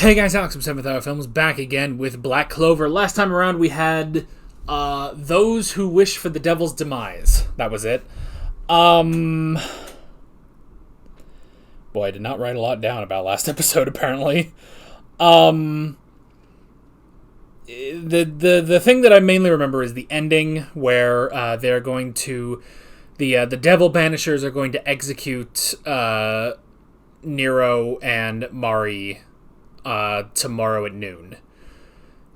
Hey guys, Alex from 7th Hour Films back again with Black Clover. Last time around we had Those Who Wish for the Devil's Demise. That was it. Boy, I did not write a lot down about last episode apparently. The thing that I mainly remember is the ending where they're going to the Devil Banishers are going to execute Nero and Mari tomorrow at noon.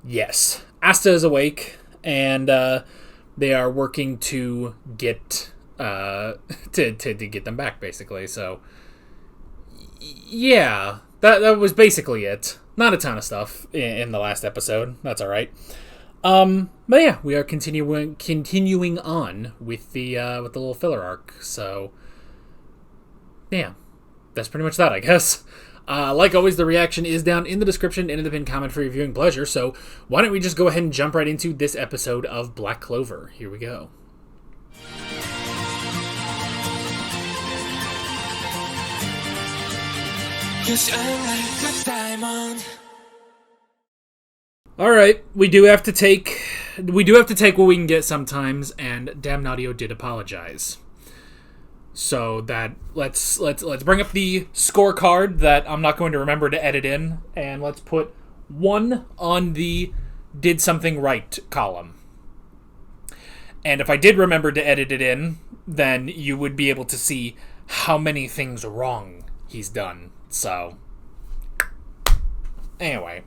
Yes, Asta is awake, and they are working to get to get them back, basically. So, yeah, that was basically it. Not a ton of stuff in the last episode. That's all right. But yeah, we are continuing on with the little filler arc. So, yeah, that's pretty much that, I guess. Like always, the reaction is down in the description and in the pinned comment for your viewing pleasure, so why don't we just go ahead and jump right into this episode of Black Clover. Here we go. Alright, we do have to take what we can get sometimes, and Damnatio did apologize. So that let's bring up the scorecard that I'm not going to remember to edit in, and let's put 1 on the did something right column. And if I did remember to edit it in, then you would be able to see how many things wrong he's done. So anyway,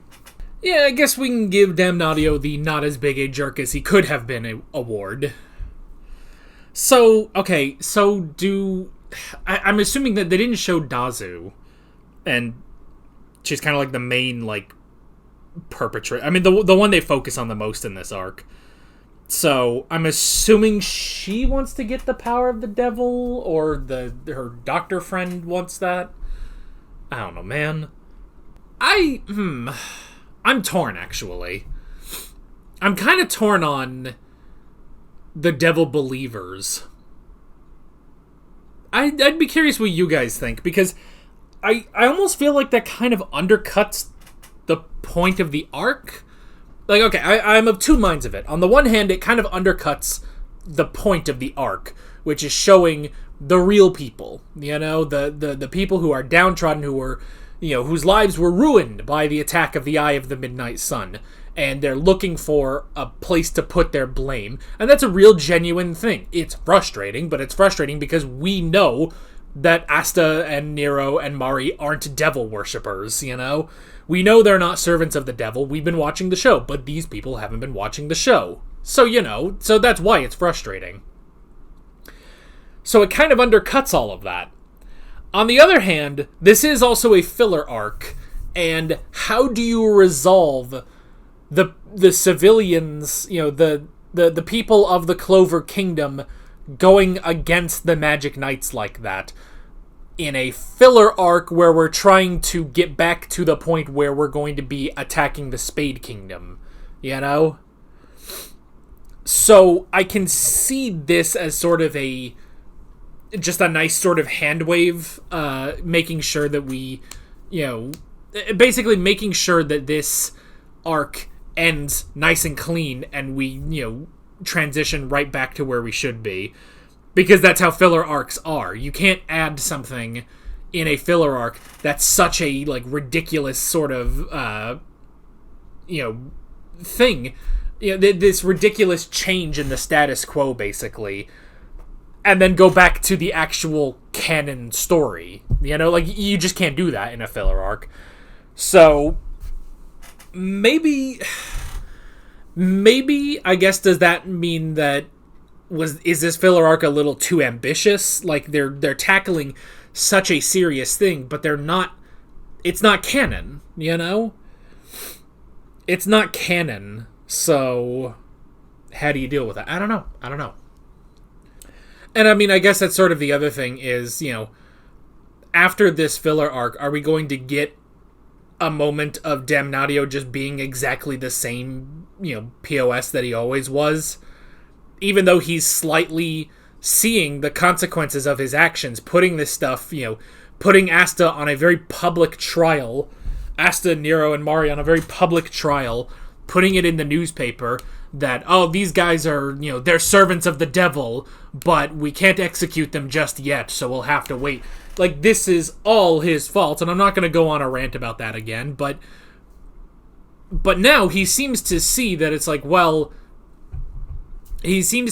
yeah, I guess we can give Damnatio the not as big a jerk as he could have been award. So, okay, I'm assuming that they didn't show Dazu, and she's kind of like the main, like, perpetrator. I mean, the one they focus on the most in this arc. So, I'm assuming she wants to get the power of the devil, or her doctor friend wants that. I don't know, man. I'm torn, actually. I'm kind of torn on the devil believers. I'd be curious what you guys think, because I almost feel like that kind of undercuts the point of the arc. Like, okay, I'm of two minds of it. On the one hand, it kind of undercuts the point of the arc, which is showing the real people, you know, the people who are downtrodden, who were, you know, whose lives were ruined by the attack of the Eye of the Midnight Sun. And they're looking for a place to put their blame. And that's a real genuine thing. It's frustrating, but it's frustrating because we know that Asta and Nero and Mari aren't devil worshippers, you know? We know they're not servants of the devil. We've been watching the show, but these people haven't been watching the show. So, you know, so that's why it's frustrating. So it kind of undercuts all of that. On the other hand, this is also a filler arc, and how do you resolve the civilians, you know, the people of the Clover Kingdom going against the Magic Knights like that in a filler arc where we're trying to get back to the point where we're going to be attacking the Spade Kingdom, you know? So I can see this as sort of just a nice sort of hand wave, making sure that we, you know, basically making sure that this arc ends nice and clean, and we, you know, transition right back to where we should be, because that's how filler arcs are. You can't add something in a filler arc that's such a, like, ridiculous sort of you know, thing, you know, this ridiculous change in the status quo, basically, and then go back to the actual canon story. You know, like, you just can't do that in a filler arc. So maybe, I guess, does that mean that is this filler arc a little too ambitious? Like, they're tackling such a serious thing, but it's not canon, you know? It's not canon, so how do you deal with that? I don't know. And I mean, I guess that's sort of the other thing is, you know, after this filler arc, are we going to get a moment of Damnatio just being exactly the same, you know, POS that he always was, even though he's slightly seeing the consequences of his actions, putting this stuff, you know, putting Asta on a very public trial Asta, Nero, and Mari on a very public trial, putting it in the newspaper that, oh, these guys are, they're servants of the devil, but we can't execute them just yet, so we'll have to wait. Like, this is all his fault, and I'm not going to go on a rant about that again, but now he seems to see that it's like, well, now, he's seeing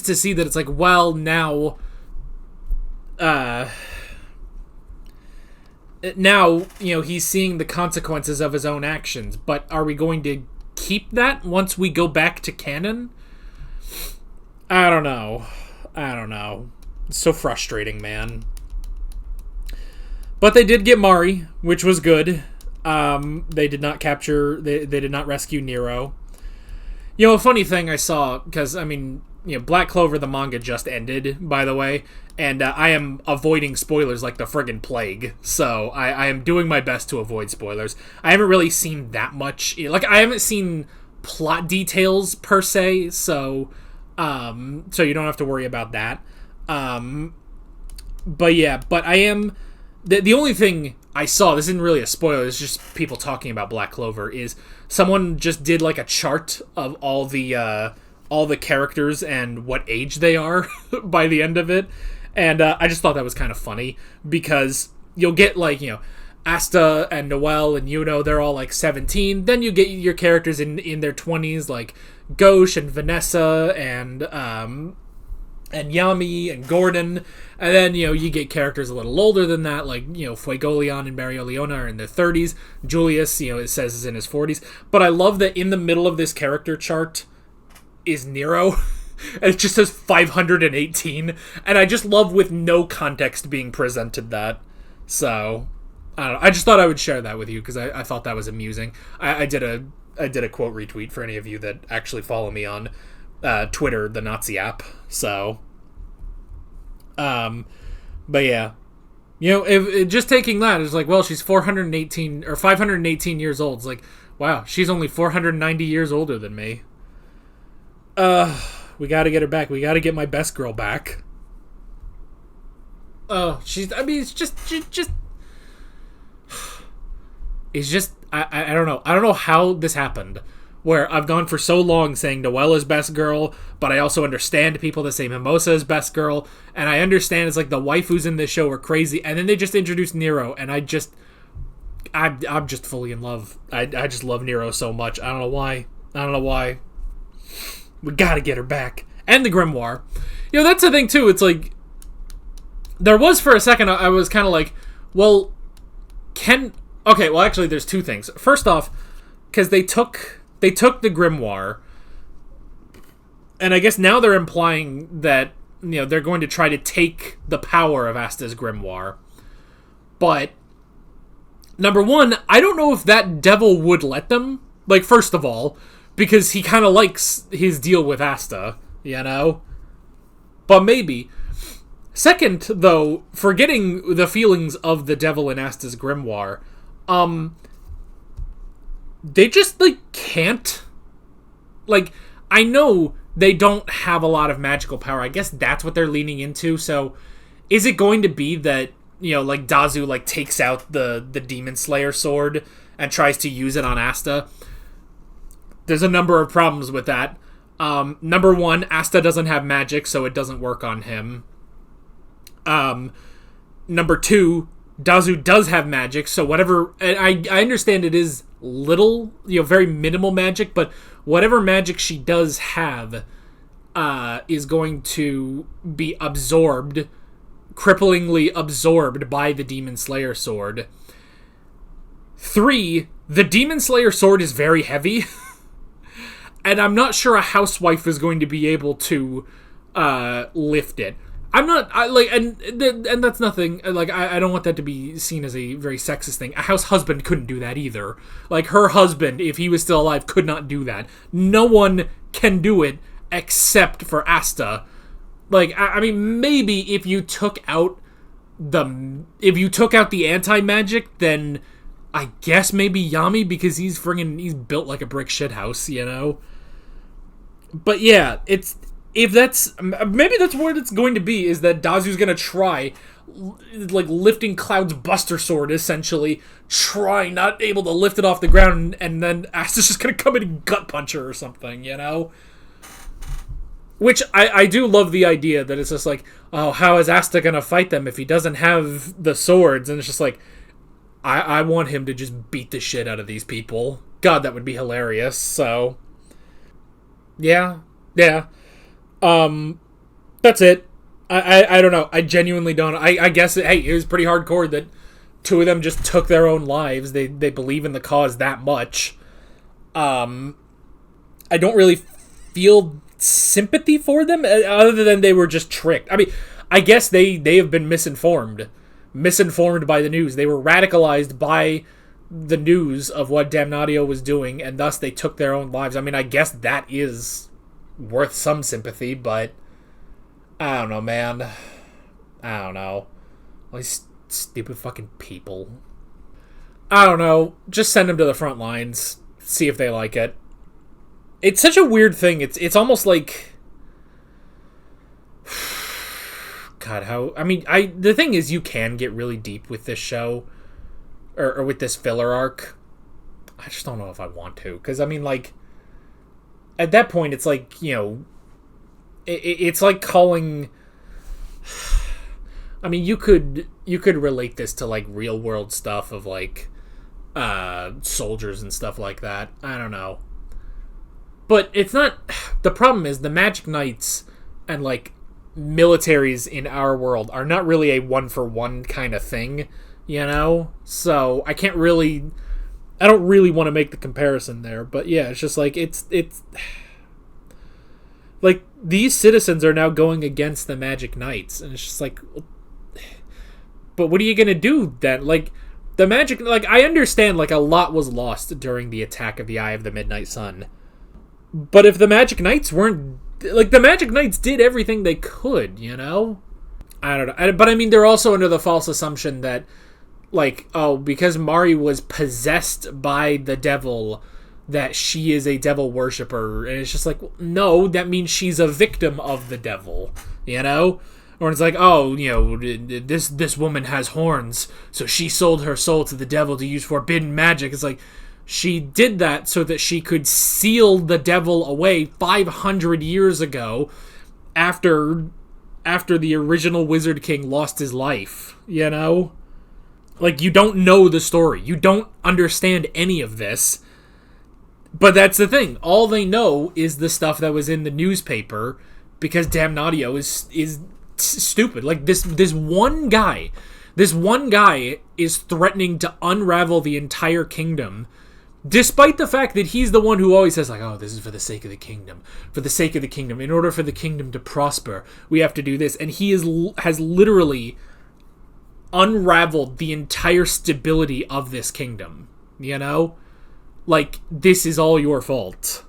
the consequences of his own actions, but are we going to keep that once we go back to canon? I don't know. It's so frustrating, man. But they did get Mari, which was good. They did not capture... They did not rescue Nero. A funny thing I saw, because, Black Clover, the manga, just ended, by the way, and I am avoiding spoilers like the friggin' plague, so I am doing my best to avoid spoilers. I haven't really seen that much... I haven't seen plot details, per se, so you don't have to worry about that. But I am... The only thing I saw, this isn't really a spoiler, it's just people talking about Black Clover, is someone just did a chart of all the characters and what age they are by the end of it, and I just thought that was kind of funny, because you'll get Asta and Noelle and Yuno, they're all 17, then you get your characters in their 20s, like Gauche and Vanessa and Yami and Gordon, and then, you get characters a little older than that, like, Fuegoleon and Mario Leona are in their 30s, Julius, it says is in his 40s, but I love that in the middle of this character chart is Nero, and it just says 518, and I just love with no context being presented that, so, I don't know, I just thought I would share that with you, because I thought that was amusing. I did a quote retweet for any of you that actually follow me on Twitter, the Nazi app, so, but yeah, if just taking that, it's like, well, she's 418, or 518 years old, it's like, wow, she's only 490 years older than me. We gotta get her back, we gotta get my best girl back. Oh, it's just, I don't know how this happened, where I've gone for so long saying Noelle is best girl, but I also understand people that say Mimosa is best girl, and I understand it's like the waifus in this show are crazy, and then they just introduced Nero, and I'm just fully in love. I just love Nero so much. I don't know why. We gotta get her back. And the Grimoire. That's the thing too, it's like, there was for a second, I was kind of like, well, okay, well actually there's two things. First off, because they took the Grimoire, and I guess now they're implying that, they're going to try to take the power of Asta's Grimoire. But, number one, I don't know if that devil would let them. First of all, because he kind of likes his deal with Asta, But maybe. Second, though, forgetting the feelings of the devil in Asta's Grimoire, they just, can't. I know they don't have a lot of magical power. I guess that's what they're leaning into. So, is it going to be that, Dazu, takes out the Demon Slayer sword and tries to use it on Asta? There's a number of problems with that. Number one, Asta doesn't have magic, so it doesn't work on him. Number two, Dazu does have magic, so whatever... I understand it is little, very minimal magic, but whatever magic she does have is going to be absorbed, cripplingly absorbed by the Demon Slayer sword. 3, the Demon Slayer sword is very heavy, and I'm not sure a housewife is going to be able to lift it. I'm not, and that's nothing, I don't want that to be seen as a very sexist thing. A house husband couldn't do that either. Her husband, if he was still alive, could not do that. No one can do it except for Asta. Maybe if you took out the anti-magic, then I guess maybe Yami, because he's built like a brick shithouse, But yeah, maybe that's what it's going to be, is that Dazu's going to try, like lifting Cloud's Buster Sword, essentially, trying, not able to lift it off the ground, and then Asta's just gonna come in and gut punch her or something, you know? Which, I do love the idea that it's just like, oh, how is Asta gonna fight them if he doesn't have the swords? And it's just like, I want him to just beat the shit out of these people. God, that would be hilarious, so... Yeah. That's it. I don't know. I genuinely don't. I guess, hey, it was pretty hardcore that two of them just took their own lives. They believe in the cause that much. I don't really feel sympathy for them, other than they were just tricked. I mean, I guess they have been misinformed by the news. They were radicalized by the news of what Damnatio was doing, and thus they took their own lives. I mean, I guess that is worth some sympathy, but I don't know, man. I don't know. All these stupid fucking people. I don't know. Just send them to the front lines. See if they like it. It's such a weird thing. It's almost like... God, how... I mean, the thing is, you can get really deep with this show. Or with this filler arc. I just don't know if I want to. Because, I mean, like... At that point, it's like, you know... It's like calling... I mean, you could relate this to, like, real-world stuff of, like... soldiers and stuff like that. I don't know. But it's not... The problem is, the Magic Knights and, like, militaries in our world are not really a one-for-one kind of thing, you know? So, I can't really... I don't really want to make the comparison there, but yeah, it's just like, it's... Like, these citizens are now going against the Magic Knights, and it's just like... But what are you gonna do then? Like, the Magic... Like, I understand, like, a lot was lost during the attack of the Eye of the Midnight Sun. But if the Magic Knights weren't... Like, the Magic Knights did everything they could, you know? I don't know. But, I mean, they're also under the false assumption that, like, oh, because Mari was possessed by the devil, that she is a devil worshiper. And it's just like, no, that means she's a victim of the devil, you know? Or it's like, oh, you know, this woman has horns, so she sold her soul to the devil to use forbidden magic. It's like... She did that so that she could seal the devil away 500 years ago after the original Wizard King lost his life, you know? Like, you don't know the story. You don't understand any of this. But that's the thing. All they know is the stuff that was in the newspaper because Damnatio is stupid. Like, this one guy is threatening to unravel the entire kingdom. Despite the fact that he's the one who always says, like, oh, this is for the sake of the kingdom. For the sake of the kingdom. In order for the kingdom to prosper, we have to do this. And he has literally unraveled the entire stability of this kingdom. You know? Like, this is all your fault.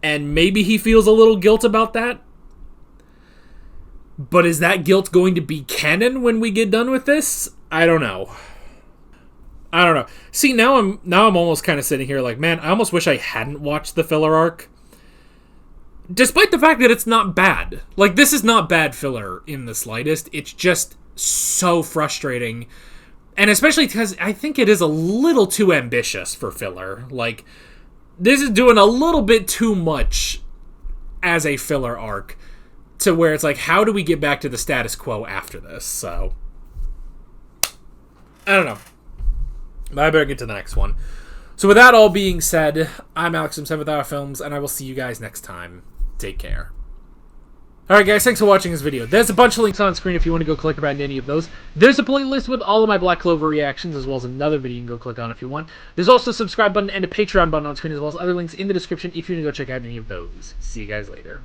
And maybe he feels a little guilt about that. But is that guilt going to be canon when we get done with this? I don't know. See, now I'm almost kind of sitting here like, man, I almost wish I hadn't watched the filler arc. Despite the fact that it's not bad. Like, this is not bad filler in the slightest. It's just so frustrating. And especially because I think it is a little too ambitious for filler. Like, this is doing a little bit too much as a filler arc to where it's like, how do we get back to the status quo after this? So, I don't know. But I better get to the next one. So with that all being said, I'm Alex from 7th Hour Films, and I will see you guys next time. Take care. Alright guys, thanks for watching this video. There's a bunch of links on screen if you want to go click around any of those. There's a playlist with all of my Black Clover reactions, as well as another video you can go click on if you want. There's also a subscribe button and a Patreon button on screen, as well as other links in the description if you want to go check out any of those. See you guys later.